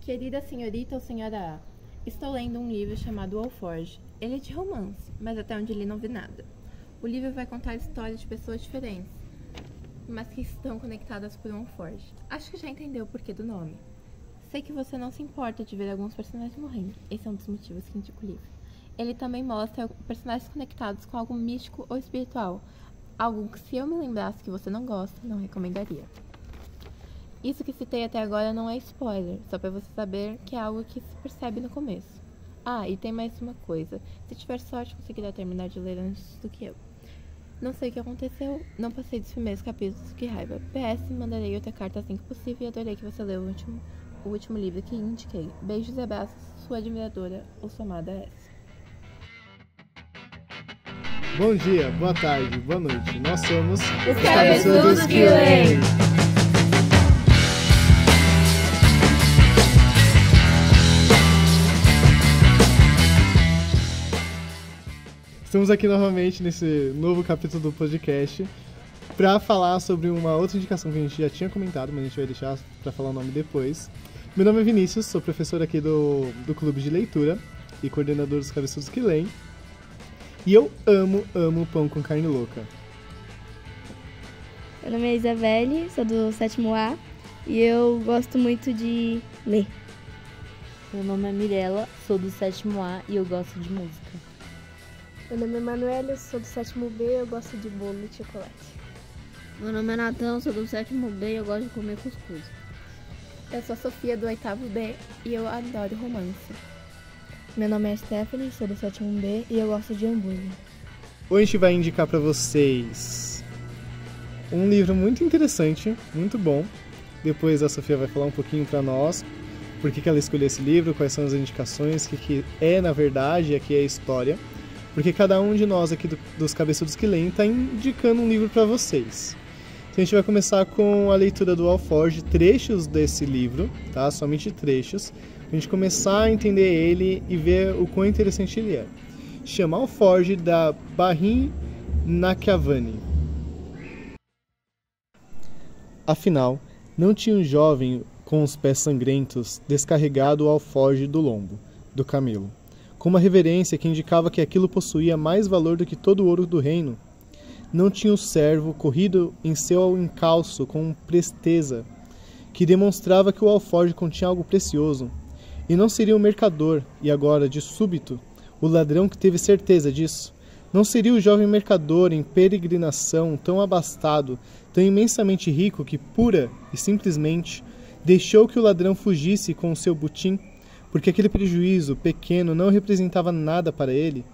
Querida senhorita ou senhora A, estou lendo um livro chamado Alforge. Ele é de romance, mas até onde li não vi nada. O livro vai contar histórias de pessoas diferentes, mas que estão conectadas por um alforge. Acho que já entendeu o porquê do nome. Sei que você não se importa de ver alguns personagens morrendo. Esse é um dos motivos que indico o livro. Ele também mostra personagens conectados com algo místico ou espiritual. Algo que, se eu me lembrasse que você não gosta, não recomendaria. Isso que citei até agora não é spoiler, só pra você saber que é algo que se percebe no começo. Ah, e tem mais uma coisa. Se tiver sorte, conseguirá terminar de ler antes do que eu. Não sei o que aconteceu, não passei dos primeiros capítulos, que raiva. PS, mandarei outra carta assim que possível e adorei que você leu o último livro que indiquei. Beijos e abraços, sua admiradora ou sua amada S. Bom dia, boa tarde, boa noite. Nós somos os Cabeçudos que Leem. Estamos aqui novamente nesse novo capítulo do podcast para falar sobre uma outra indicação que a gente já tinha comentado, mas a gente vai deixar para falar o nome depois. Meu nome é Vinícius, sou professor aqui do Clube de Leitura e coordenador dos Cabeçudos que Leem. E eu amo pão com carne louca. Meu nome é Isabelle, sou do 7º A e eu gosto muito de ler. Meu nome é Mirella, sou do 7º A e eu gosto de música. Meu nome é Manuela, sou do 7º B e eu gosto de bolo de chocolate. Meu nome é Natan, sou do 7º B e eu gosto de comer cuscuz. Eu sou a Sofia do 8º B e eu adoro romance. Meu nome é Stephanie, sou do 7º B e eu gosto de hambúrguer. Hoje a gente vai indicar para vocês um livro muito interessante, muito bom. Depois a Sofia vai falar um pouquinho para nós por que ela escolheu esse livro, quais são as indicações, o que é na verdade, aqui é a história. Porque cada um de nós aqui dos Cabeçudos que Leem está indicando um livro para vocês. Então a gente vai começar com a leitura do Alforge, trechos desse livro, tá? Somente trechos. Pra gente começar a entender ele e ver o quão interessante ele é. Chama Alforge da Barrin Nakavani. Afinal, não tinha um jovem com os pés sangrentos descarregado o alforge do lombo, do camelo, com uma reverência que indicava que aquilo possuía mais valor do que todo o ouro do reino. Não tinha o servo corrido em seu encalço com presteza, que demonstrava que o alforge continha algo precioso. E não seria o mercador, e agora, de súbito, o ladrão que teve certeza disso. Não seria o jovem mercador em peregrinação tão abastado, tão imensamente rico que, pura e simplesmente, deixou que o ladrão fugisse com o seu butim, porque aquele prejuízo pequeno não representava nada para ele.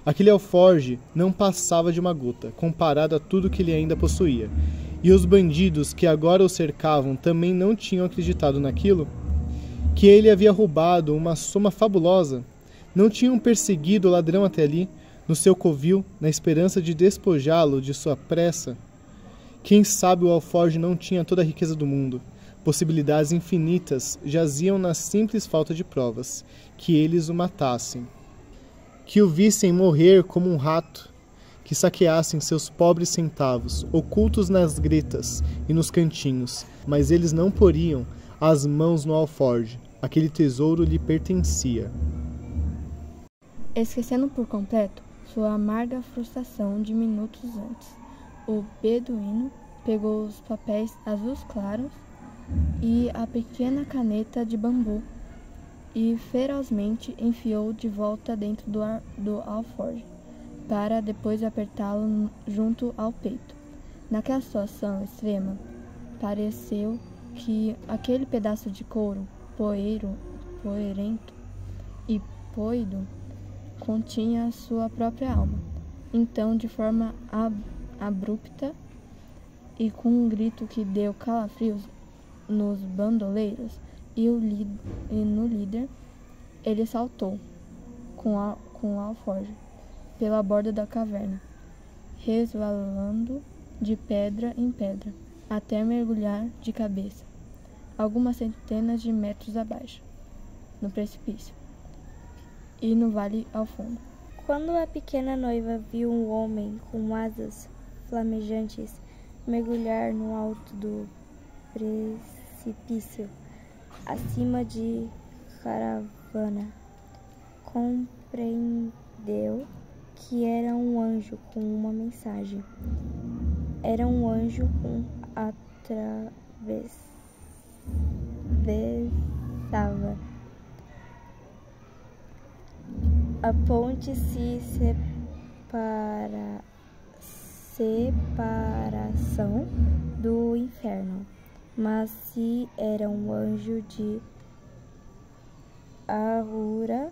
Aquele alforge não passava de uma gota, comparado a tudo que ele ainda possuía. E os bandidos que agora o cercavam também não tinham acreditado naquilo, que ele havia roubado uma soma fabulosa. Não tinham perseguido o ladrão até ali, no seu covil, na esperança de despojá-lo de sua pressa. Quem sabe o alforge não tinha toda a riqueza do mundo. Possibilidades infinitas jaziam na simples falta de provas, que eles o matassem, que o vissem morrer como um rato, que saqueassem seus pobres centavos, ocultos nas gretas e nos cantinhos, mas eles não poriam as mãos no alforge, aquele tesouro lhe pertencia. Esquecendo por completo sua amarga frustração de minutos antes, o beduíno pegou os papéis azuis claros e a pequena caneta de bambu e ferozmente enfiou de volta dentro do alforge, para depois apertá-lo junto ao peito. Naquela situação extrema, pareceu que aquele pedaço de couro poeirento e poido continha sua própria alma. Então, de forma abrupta e com um grito que deu calafrios nos bandoleiros e no líder, ele saltou com o alforge pela borda da caverna, resvalando de pedra em pedra, até mergulhar de cabeça, algumas centenas de metros abaixo, no precipício e no vale ao fundo. Quando a pequena noiva viu um homem com asas flamejantes mergulhar no alto do precipício, acima de caravana. Compreendeu que era um anjo com uma mensagem. Era um anjo com atravessava a ponte separação do inferno. Mas se era um anjo de Ahura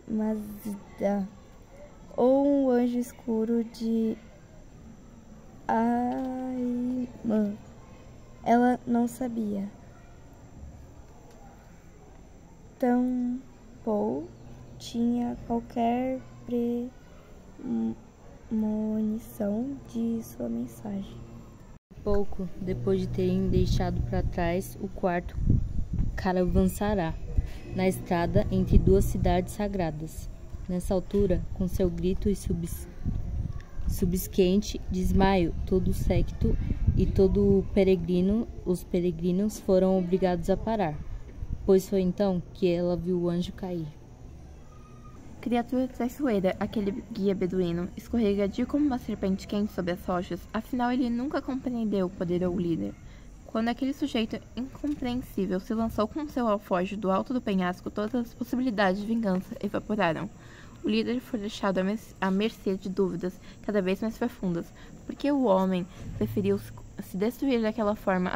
Mazda ou um anjo escuro de Ayman, ela não sabia. Tampouco tinha qualquer premonição de sua mensagem. Pouco depois de terem deixado para trás o quarto caravanserai na estrada entre duas cidades sagradas. Nessa altura, com seu grito e subsequente desmaio, todo o séquito e todo o os peregrinos foram obrigados a parar, pois foi então que ela viu o anjo cair. Criatura traiçoeira, aquele guia beduíno, escorregadio como uma serpente quente sobre as rochas, afinal ele nunca compreendeu o poder ou o líder. Quando aquele sujeito incompreensível se lançou com seu alforje do alto do penhasco, todas as possibilidades de vingança evaporaram. O líder foi deixado à mercê de dúvidas cada vez mais profundas. Por que o homem preferiu se destruir daquela forma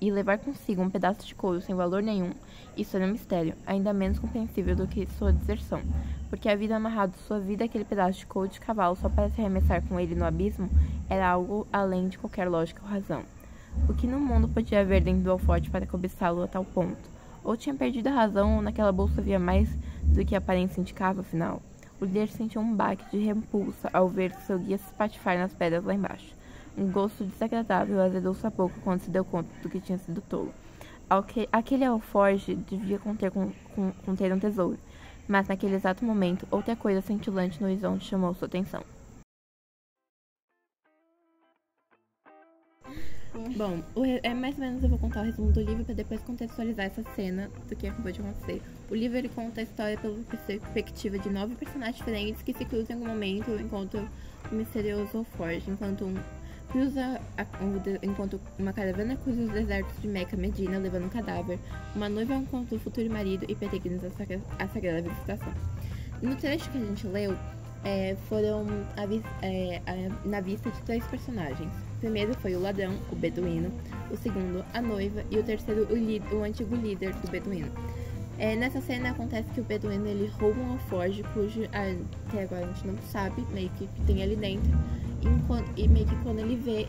e levar consigo um pedaço de couro sem valor nenhum? Isso era um mistério, ainda menos compreensível do que sua deserção. Porque havia amarrado sua vida àquele pedaço de couro de cavalo só para se arremessar com ele no abismo era algo além de qualquer lógica ou razão. O que no mundo podia haver dentro do alforje para cobiçá-lo a tal ponto? Ou tinha perdido a razão, ou naquela bolsa havia mais do que a aparência indicava, afinal. O líder sentiu um baque de repulsa ao ver seu guia se espatifar nas pedras lá embaixo. Um gosto desagradável azedou sua boca quando se deu conta do que tinha sido tolo. Aquele alforje devia conter um tesouro, mas naquele exato momento, outra coisa cintilante no horizonte chamou sua atenção. Bom, mais ou menos eu vou contar o resumo do livro para depois contextualizar essa cena do que acabou de acontecer. O livro ele conta a história pela perspectiva de 9 personagens diferentes que se cruzam em algum momento enquanto o misterioso alforje, enquanto uma caravana cruza os desertos de Meca, Medina, levando um cadáver, uma noiva encontra o futuro marido e peregrinos à sagrada visitação. No trecho que a gente leu, foram na vista de 3 personagens. O primeiro foi o ladrão, o beduíno, o segundo, a noiva, e o terceiro, o antigo líder do beduíno. Nessa cena acontece que o beduíno ele rouba um alforje cujo até agora a gente não sabe meio que tem ali dentro, e meio que quando ele vê,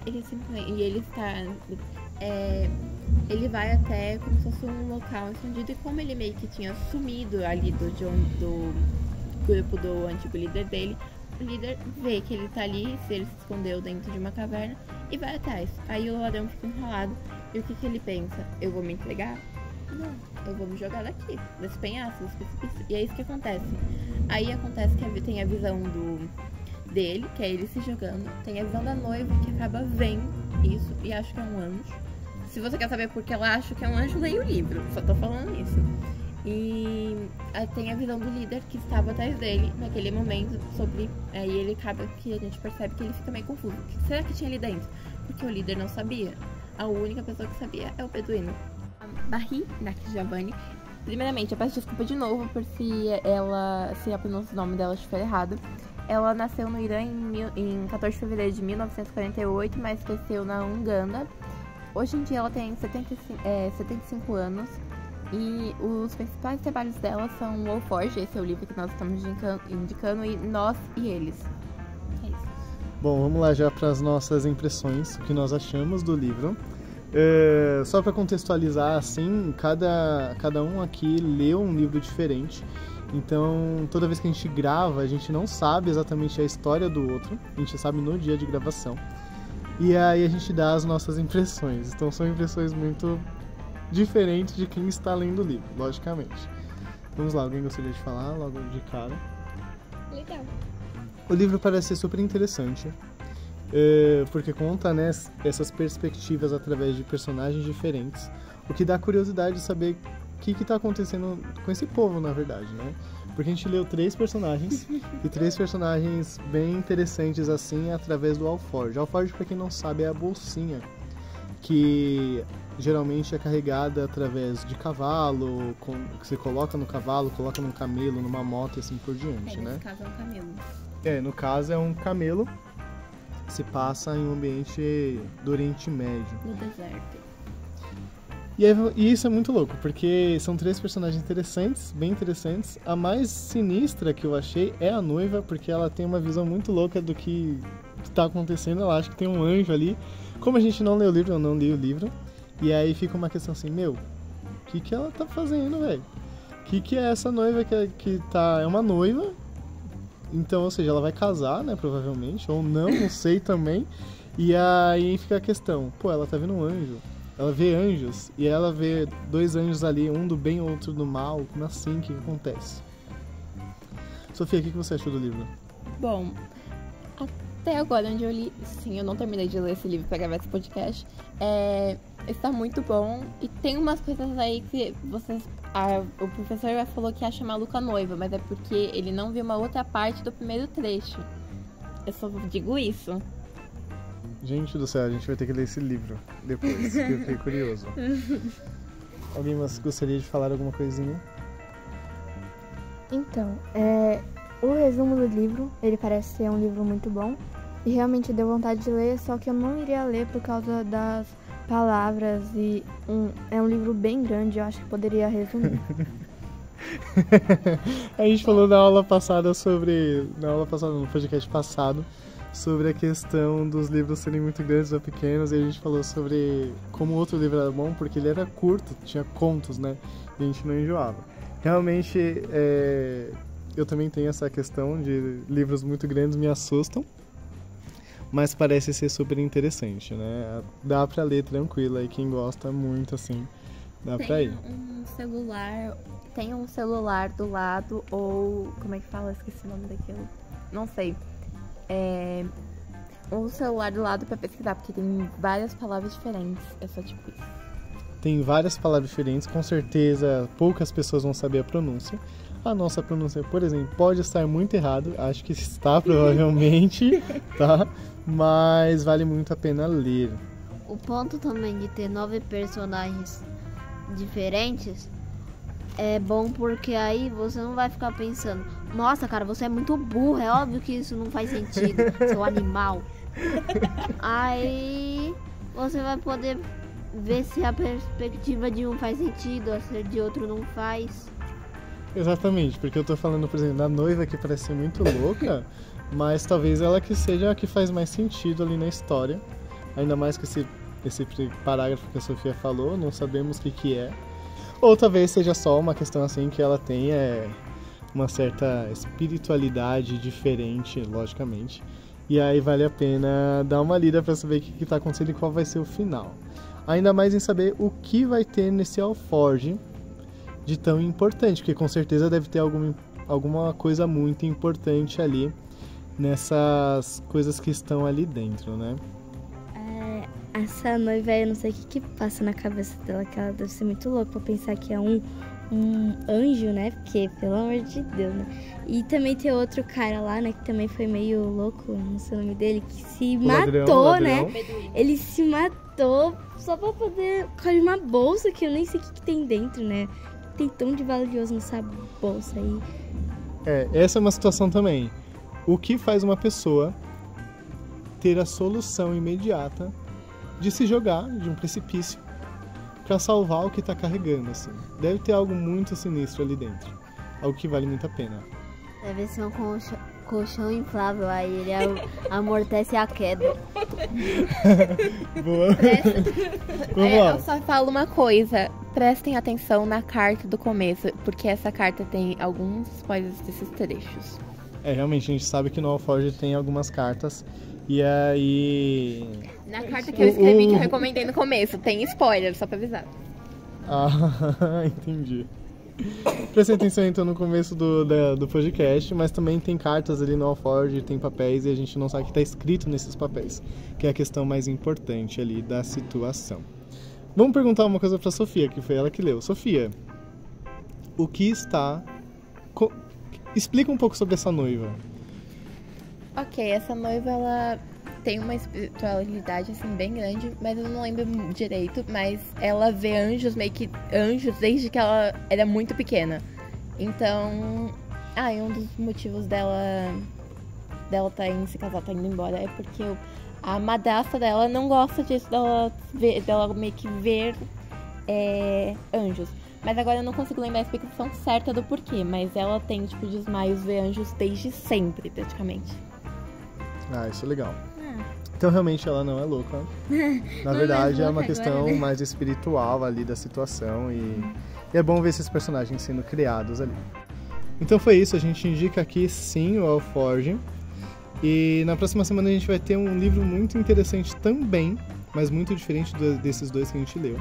ele vai até como se fosse um local escondido, e como ele meio que tinha sumido ali do grupo do antigo líder dele, o líder vê que ele tá ali, se ele se escondeu dentro de uma caverna, e vai atrás. Aí o ladrão fica enrolado, e o que ele pensa? Eu vou me entregar? Não, eu vou me jogar daqui, desse penhasco, desse precipício. E é isso que acontece. Aí acontece que tem a visão dele, que é ele se jogando, tem a visão da noiva, que acaba vendo isso, e acha que é um anjo. Se você quer saber por que ela acha que é um anjo, leia o livro, só tô falando isso. E tem a visão do líder que estava atrás dele naquele momento aí ele acaba que a gente percebe que ele fica meio confuso. O que será que tinha ali dentro? Porque o líder não sabia. A única pessoa que sabia é o beduíno. A Barry Nakjavani. Primeiramente, eu peço desculpa de novo por se a pronúncia do nome dela estiver errado. Ela nasceu no Irã em 14 de fevereiro de 1948, mas cresceu na Uganda. Hoje em dia ela tem 75 anos. E os principais trabalhos dela são o Alforje, esse é o livro que nós estamos indicando, e Nós e Eles. É isso. Bom, vamos lá já para as nossas impressões, o que nós achamos do livro. Só para contextualizar, assim, cada um aqui leu um livro diferente. Então, toda vez que a gente grava, a gente não sabe exatamente a história do outro. A gente sabe no dia de gravação. E aí a gente dá as nossas impressões. Então, são impressões muito diferentes de quem está lendo o livro, logicamente. Vamos lá, alguém gostaria de falar logo de cara? Legal. O livro parece ser super interessante, porque conta, né, essas perspectivas através de personagens diferentes. O que dá curiosidade de saber o que está acontecendo com esse povo, na verdade, né? Porque a gente leu 3 personagens, e 3 personagens bem interessantes, assim, através do alforje. Alforje, para quem não sabe, é a bolsinha, que geralmente é carregada através de cavalo, que você coloca no cavalo, coloca num camelo, numa moto e assim por diante, né? Nesse caso é um camelo. No caso é um camelo, que se passa em um ambiente do Oriente Médio. No deserto. E isso é muito louco, porque são 3 personagens interessantes, bem interessantes. A mais sinistra que eu achei é a noiva, porque ela tem uma visão muito louca do que está acontecendo. Ela acha que tem um anjo ali. Como a gente não leu o livro, eu não li o livro. E aí fica uma questão assim, o que ela tá fazendo, velho? O que é essa noiva que tá... É uma noiva, então, ou seja, ela vai casar, né, provavelmente, ou não sei também. E aí fica a questão, ela tá vendo um anjo. Ela vê anjos, e ela vê 2 anjos ali, um do bem e outro do mal. Como assim? O que acontece? Sofia, o que você achou do livro? Bom, até agora onde eu li... Sim, eu não terminei de ler esse livro para gravar esse podcast. Está muito bom. E tem umas coisas aí que o professor falou que acha maluca a noiva, mas é porque ele não viu uma outra parte do primeiro trecho. Eu só digo isso. Gente do céu, a gente vai ter que ler esse livro depois, que eu fiquei curioso. Alguém mais gostaria de falar alguma coisinha? Então, o resumo do livro, ele parece ser um livro muito bom. E realmente deu vontade de ler, só que eu não iria ler por causa das palavras. E é um livro bem grande, eu acho que poderia resumir. A gente falou na aula passada no podcast passado, sobre a questão dos livros serem muito grandes ou pequenos, e a gente falou sobre como o outro livro era bom, porque ele era curto, tinha contos, né? E a gente não enjoava. Realmente, eu também tenho essa questão de livros muito grandes me assustam, mas parece ser super interessante, né? Dá pra ler tranquilo, e quem gosta muito, assim, dá pra ir. Tem um celular do lado, ou... Como é que fala? Esqueci o nome daquilo. Não sei. Um celular do lado pra pesquisar, porque tem várias palavras diferentes. É só tipo isso. Tem várias palavras diferentes, com certeza poucas pessoas vão saber a pronúncia. A nossa pronúncia, por exemplo, pode estar muito errado, acho que está provavelmente, tá? Mas vale muito a pena ler. O ponto também de ter 9 personagens diferentes é bom, porque aí você não vai ficar pensando, nossa, cara, você é muito burro, é óbvio que isso não faz sentido, seu animal. Aí você vai poder ver se a perspectiva de um faz sentido, ou se de outro não faz. Exatamente, porque eu tô falando, por exemplo, da noiva, que parece ser muito louca, mas talvez ela que seja a que faz mais sentido ali na história. Ainda mais que esse parágrafo que a Sofia falou, não sabemos o que é. Ou talvez seja só uma questão assim que ela tem uma certa espiritualidade diferente, logicamente. E aí vale a pena dar uma lida para saber o que está acontecendo e qual vai ser o final. Ainda mais em saber o que vai ter nesse alforje de tão importante, porque com certeza deve ter alguma coisa muito importante ali nessas coisas que estão ali dentro, né? Essa noiva, eu não sei o que passa na cabeça dela, que ela deve ser muito louca pra pensar que é um anjo, né? Porque, pelo amor de Deus, né? E também tem outro cara lá, né? Que também foi meio louco, não sei o nome dele, que se matou, né? Ele se matou só pra poder colher uma bolsa, que eu nem sei o que tem dentro, né? Tem tão de valioso nessa bolsa aí. Essa é uma situação também. O que faz uma pessoa ter a solução imediata de se jogar de um precipício para salvar o que tá carregando, assim. Deve ter algo muito sinistro ali dentro. Algo que vale muito a pena. Deve ser um colchão inflável, aí ele amortece a queda. Boa. Vamos lá. Eu só falo uma coisa. Prestem atenção na carta do começo, porque essa carta tem alguns spoilers desses trechos. Realmente, a gente sabe que no Alforge tem algumas cartas. E aí... Na carta que eu escrevi, que eu recomendei no começo, tem spoiler, só pra avisar. Entendi. Preste atenção então no começo do podcast, mas também tem cartas ali no Alforge, tem papéis, e a gente não sabe o que está escrito nesses papéis, que é a questão mais importante ali da situação. Vamos perguntar uma coisa pra Sofia, que foi ela que leu. Sofia, o que está... Explica um pouco sobre essa noiva. Ok, essa noiva, ela tem uma espiritualidade, assim, bem grande, mas eu não lembro direito, mas ela vê anjos, meio que anjos, desde que ela era muito pequena. Então, e um dos motivos dela tá indo se casar, tá indo embora, é porque a madrasta dela não gosta disso, dela meio que ver anjos. Mas agora eu não consigo lembrar a explicação certa do porquê, mas ela tem, tipo, desmaios, ver anjos desde sempre, praticamente. Isso é legal. Então realmente ela não é louca. Na verdade é uma questão agora, né? Mais espiritual ali da situação e é bom ver esses personagens sendo criados ali. Então foi isso, a gente indica aqui sim o Alforge. E na próxima semana a gente vai ter um livro muito interessante também, mas muito diferente desses dois que a gente leu,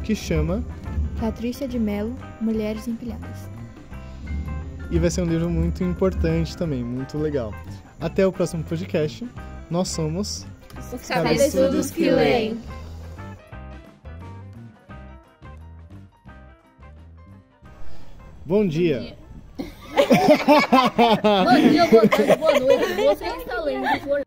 que chama Patrícia de Mello, Mulheres Empilhadas. E vai ser um livro muito importante também, muito legal. Até o próximo podcast. Nós somos os Cabeçudos que Leem. Bom dia. Bom dia, boa tarde, boa noite. Você está lendo